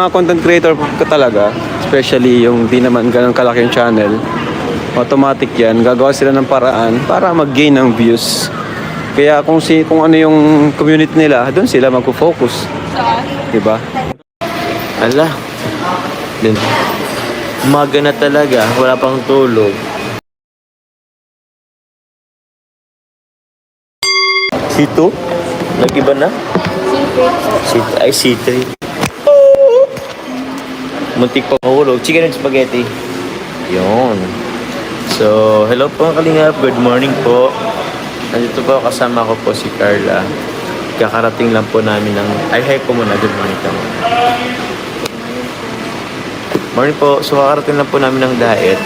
mga content creator ka talaga, especially yung di naman ganun kalaki yung channel, automatic yan, gagawa sila ng paraan para mag-gain ng views. Kaya kung ano yung community nila, doon sila magfo-focus. Diba? Ala, din. Umaga na talaga, wala pang tulog. C2? Nag-iba na? C3. Ay, C3. Muntik pa mahulog. Chicken and spaghetti. Yun. So, hello po Kalingap. Good morning po. Nandito po kasama ko po si Carla. Kakarating lang po namin ng... Ay, hi po muna. Good morning ka mo. Morning po. So, kakarating lang po namin ng diet.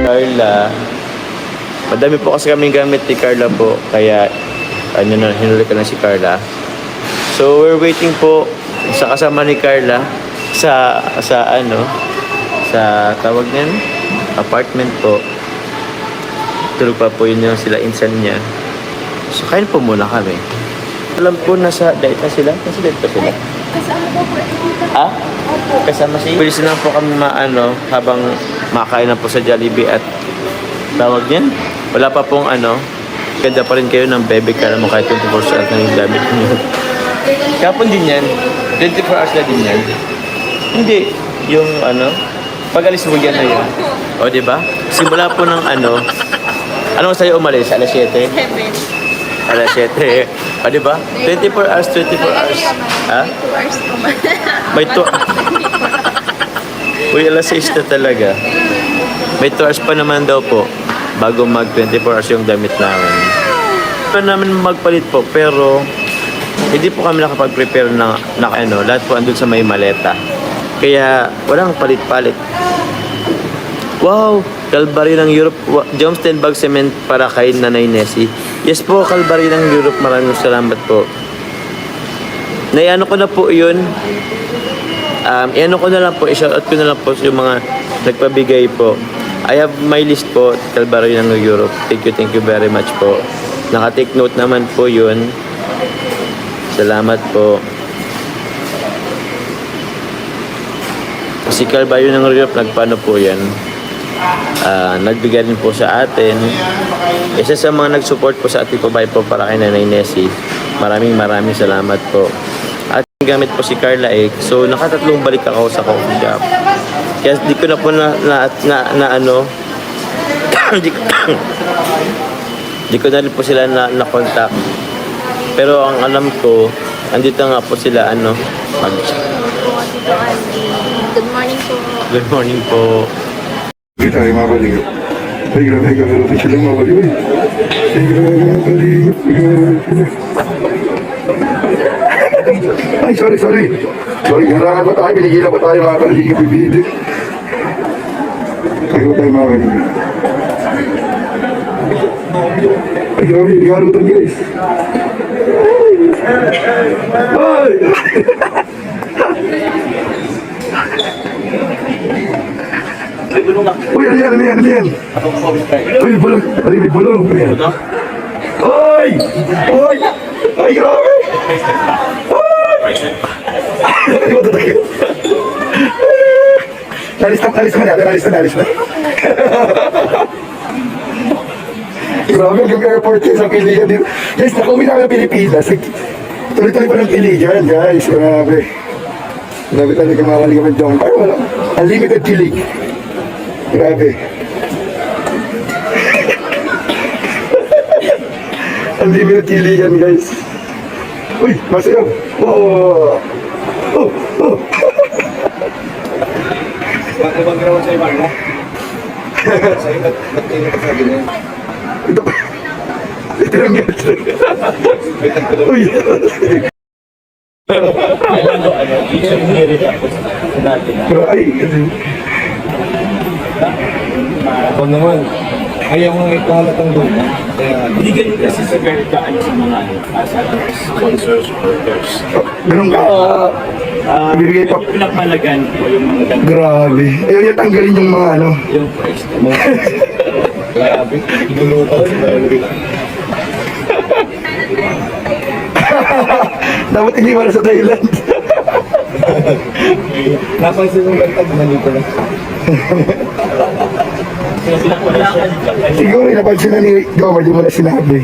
Carla. Madami po kasi kaming gamit ni Carla po. Kaya, hinuli ka na si Carla. So, we're waiting po sa kasama ni Carla sa tawag niyan, apartment po. Tulog pa po yun yung sila insan niya. So, kain po muna kami. Alam po, nasa diet na sila? Nasa diet pa sila? Kasama po po. Ah? Kasama si... Bilis na po kami habang makain na po sa Jollibee at tawag niyan. Wala pa pong ganda pa rin kayo ng bebe ka mo kahit 24 hours na yung gamit niyo. Kapon din yan. 24 hours na din yan. Hindi. Yung pag-alis mo yan na yun. O, diba? Simula po ng anong sa'yo umalis? Alas 7? 7. Alas 7. O, diba? 24 hours, 24 hours. Ha? 2 hours naman. May 2... Uy, alas 6 na talaga. May 2 hours pa naman daw po bago mag 24 hours yung damit namin. Pwede namin magpalit po, pero hindi po kami nakapag-prepare na lahat po andun sa may maleta. Kaya walang palit-palit. Wow! Calvary ng Europe. Jomstel Bag Cement para kay Nanay Nessie. Yes po, Calvary ng Europe. Maraming salamat po. Naiano ko na po yun. Iano ko na lang po, i-shoutout ko na lang po yung mga nagpabigay po. I have my list po, Calvary ng Europe. Thank you very much po. Naka-take note naman po yun. Salamat po. Si Calvary ng Europe, nagpaano po yan? Nagbigay rin po sa atin. Isa sa mga nag-support po sa ating pabay po para kay Nanay Nessie. Maraming salamat po. At gamit po si Carla so nakatatlong balik ako sa coffee shop. Kaya di ko na po di ko na rin po sila na-contact. Pero ang alam ko, andito nga po sila Good morning po. Good morning po. Kita ay mabalik. Teka lang mabalik. Ay, sorry. Sorry, harangan pa tayo. Pinigilan pa tayo mga kaligid. Bibili. Teka tayo mabalik. Ay, grabe. Igarutan guys. Ay! Uy, ano yan? Uy, bulong. May bulong. Uy! Ay, grabe! Ay, matatakit. Nalis na. Grabe, hanggang airport sa Pilihan dito. Guys, nakuwi namin ang Pilipinas. Tuloy-tuloy pa ng Pilihan, guys. Grabe. Grabe talaga mawali ka man dyan. Ay, wala. Unlimited kilig. Grabe. Unlimited kiligan, guys. Uy, masayaw. Oh. Bakit bang ginawa sa'yo, Marla? Sa'yo, ba't kayo nakasabi niya? Ito lang, guys. Uy. Ay, Ako naman. Ayaw mo ikalatang luma. Kaya, Hindi ganun kasi sa vertical sa mga sponsors, supporters. Ganun ka. Bibigay pa. Pinapalagan ko yung mga ganun. Grabe. Ayaw niya tanggalin yung mga ano. Yung price mo. grabe. Inulutan. Dapat hindi para sa Thailand. Napansin mo lang tag nandito na. Siguro napansin na ni Gomar, di mo na sinabi.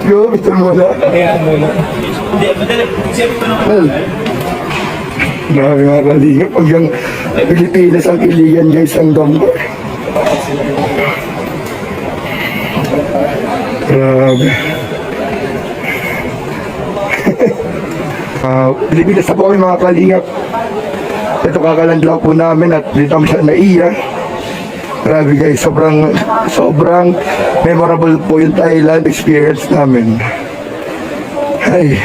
Siguro, bitan mo na. Kaya mo na. Hindi, madali. Isipin ko naman. Well, grabe mga kalingap. Pag yung Pilipinas ang iligan guys, ang Gomar. Grabe. Pilipinas na po kami mga kalingap. Ito kakalandlaw po namin at dito kami sa Naiya. Grabe guys, sobrang memorable po yung Thailand experience namin. Ay,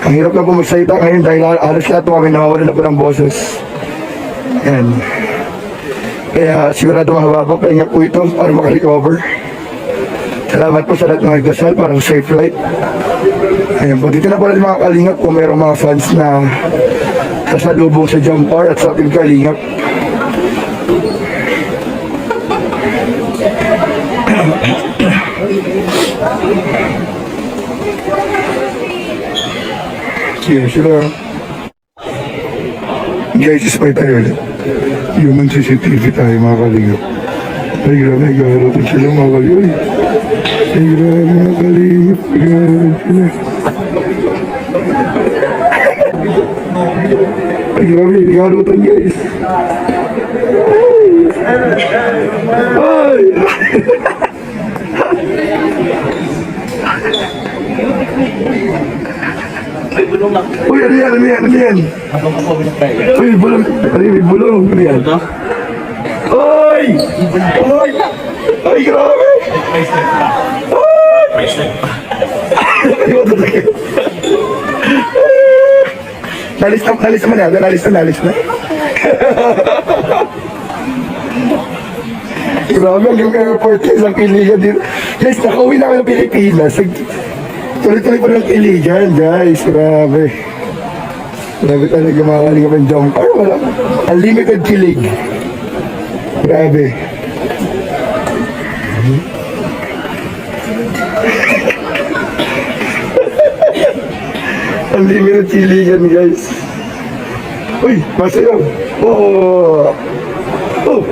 ang hirap na po magsalita ngayon dahil alas lahat po kami nawawala na po ng boses. Yan. Kaya sigurado mahaba pa pahinga po ito para makarecover. Salamat po sa lahat ng nagdasal, parang safe flight. Ayan po, dito na po natin mga kalingap kung mayroong mga fans na sasalubong sa Jampar at sa ating kalingap. Cheers sila. Guys, ispay tayo ulit. Human CCTV tayo mga kalingap. Ay grabe, nag-aarotin sila mga kalingap. Ay grabe mga kalingap, nag-aarotin sila. Ay grabe, nag-aarotin guys. Ay! Uy, ano yan, ano yan, ano yan? Uy, bulong, ano yan, may bulong, ano yan? Uy! Uy! Ay, grabe! Uy! Ay, matatakit. Nalis naman yan, nalis na. Grabe, hanggang airport guys, ang iligan din. Guys, nakauwi namin ng Pilipinas. Tuloy-tuloy pa ng iligan, guys. Grabe. Grabe talaga mga kalingap ng Jampar. Wala. Unlimited kilig. Grabe. Unlimited kiligan, guys. Uy, masayaw. Oh. Oh.